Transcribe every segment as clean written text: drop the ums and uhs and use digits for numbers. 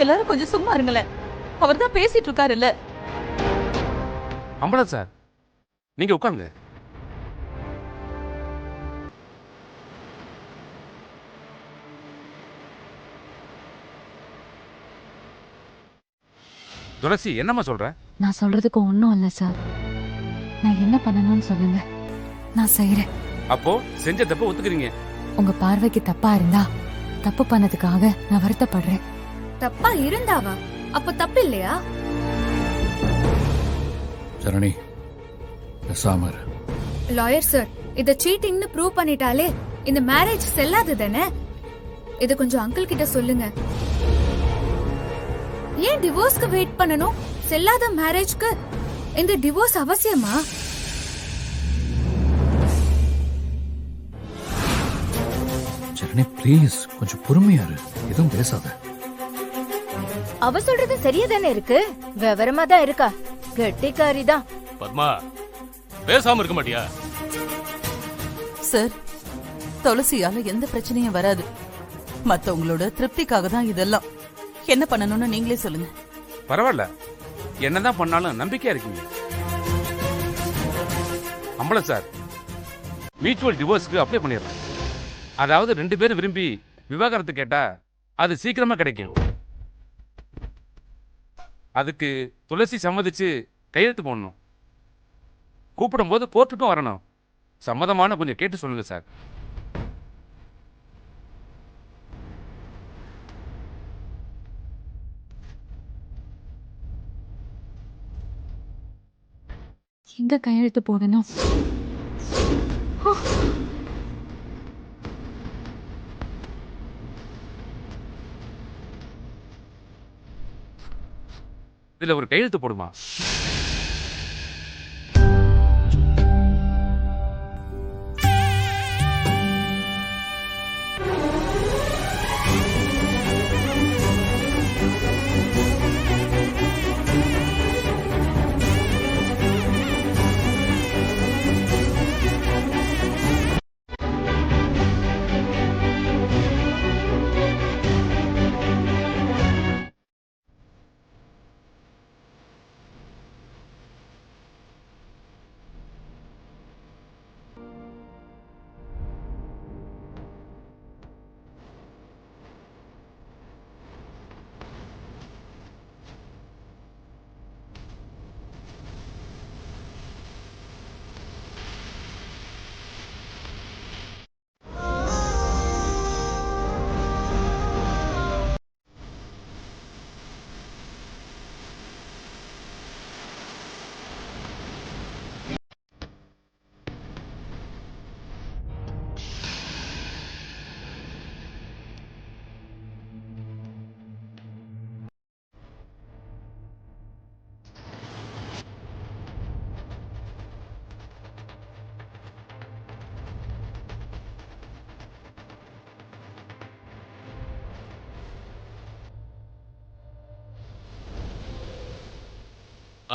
எல்லாரும் கொஞ்சம் சும்மா இருங்களேன். அவர் தான் பேசிட்டு இருக்காருல்ல. அம்பலம் சார், நீங்க உட்காருங்க. துளசி, என்னம்மா சொல்ற? நான் சொல்றதுக்கு ஒன்றும் இல்லை சார். நான் என்ன பண்ணணும்னு சொல்லுங்க, நான் செய்யறேன். அப்போ செஞ்ச தப்ப ஒத்துக்கிறீங்க? உங்க பார்வைக்கு தப்பா இருந்தா தப்பு பண்ணதுக்காக நான் வருத்தப்படுறேன். தப்பா இருந்தாவா? அப்ப தப்பு இல்லையா? ஜனனி, பேசாம இரு. லாயர் சார், இத சீட்டிங்னு ப்ரூவ் பண்ணிட்டாலே இந்த மேரேஜ் செல்லாது தானே? இத கொஞ்சம் அங்கிள் கிட்ட சொல்லுங்க. ஏன் டிவோர்ஸ்க்கு வெயிட் பண்ணணும்? செல்லாத மேரேஜ்க்கு இந்த டிவோர்ஸ் அவசியமா? ஜனனி ப்ளீஸ் கொஞ்சம் பொறுமையா இரு, எதுவும் பேசாத. அவ சொல்றது சரியா தானே இருக்கு. விவரமா தான் இருக்கா, கெட்டிக்காரி தான். பத்மா, பேசாம இருக்க மாட்டியா? சார், துளசியால எந்த பிரச்சனையும் வராது. மத்தவங்களோட திருப்திக்காக தான் இதெல்லாம். என்ன பண்ணணும்னு நீங்களே சொல்லுங்க. பரவாயில்ல, என்னதான் பண்ணாலும் நம்பிக்கையா இருக்கீங்க. அம்பலம் சார், மியூச்சுவல் டிவோர்ஸ்க்கு அப்ளை பண்ணிடுறேன். அதாவது 2 பேரும் விரும்பி விவாகரத்து கேட்டா அது சீக்கிரமா கிடைக்கும். அதுக்கு துளசி சம்மதிச்சு கையெழுத்து போடணும். கூப்பிடும் போது கோர்ட்டுக்கும் வரணும். சம்மதமான கொஞ்சம் கேட்டு சொல்லுங்க சார். எங்க கையெழுத்து போடணும்? இதுல ஒரு கையெழுத்து போடுமா?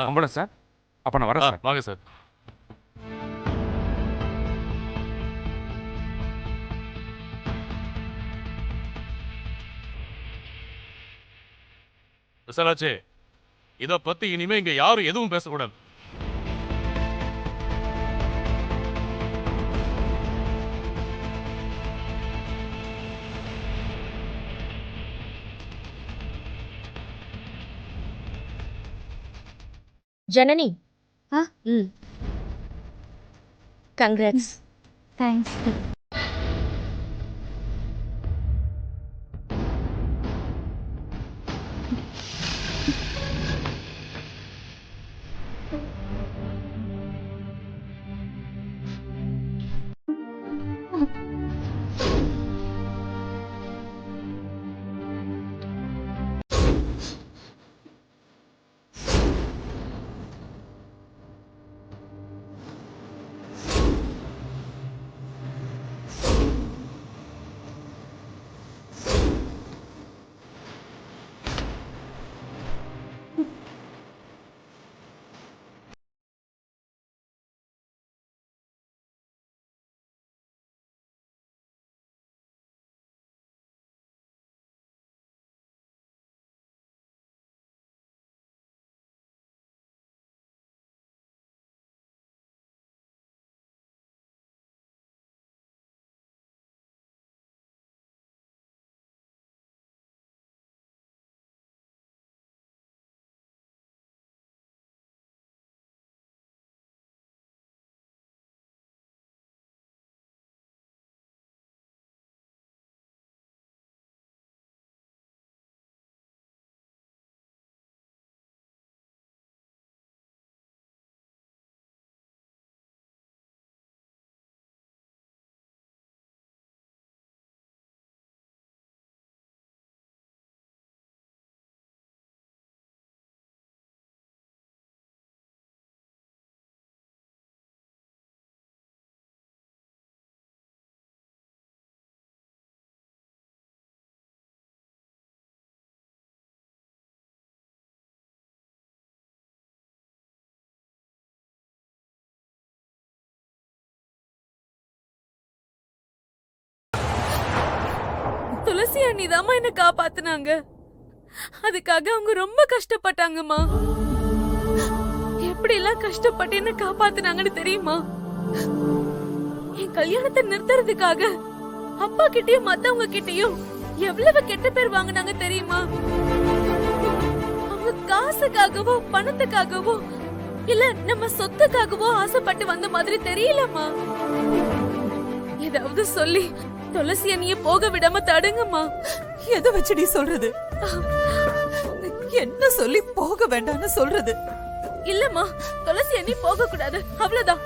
அம்பலம் சார், அப்ப நான் வரேன் சார். வாங்க சார். விசாலாச்சே, இத பத்தி இனிமே இங்க யாரும் எதுவும் பேசக்கூடாது. ஜனனி, ஆ? கங்க்ராட்ஸ். தேங்க்ஸ். துளசி அண்ணி தாம்மா என்ன காப்பாத்துனாங்க. அதுக்காக அவங்க ரொம்ப கஷ்டப்பட்டாங்கம்மா. எப்படி எல்லாம் கஷ்டப்பட்டு என்ன காப்பாத்துனாங்கன்னு தெரியுமா? என் கல்யாணத்தை நிறுத்துறதுக்காக அப்பா கிட்டயும் மத்தவங்க கிட்டயும் எவ்வளவு கெட்ட பேர் வாங்கினாங்க தெரியுமா? அவங்க காசுக்காகவோ பணத்துக்காகவோ இல்ல நம்ம சொத்துக்காகவோ ஆசைப்பட்டு வந்த மாதிரி தெரியலம்மா. ஏதாவது சொல்லி துளசி அண்ணிய போக விடாம தடுங்கம்மா. எதை வச்சு நீ சொல்றது? என்ன சொல்லி போக வேண்டாம்னு சொல்றது? இல்லம்மா, துளசி அண்ணி போக கூடாது, அவ்வளவுதான்.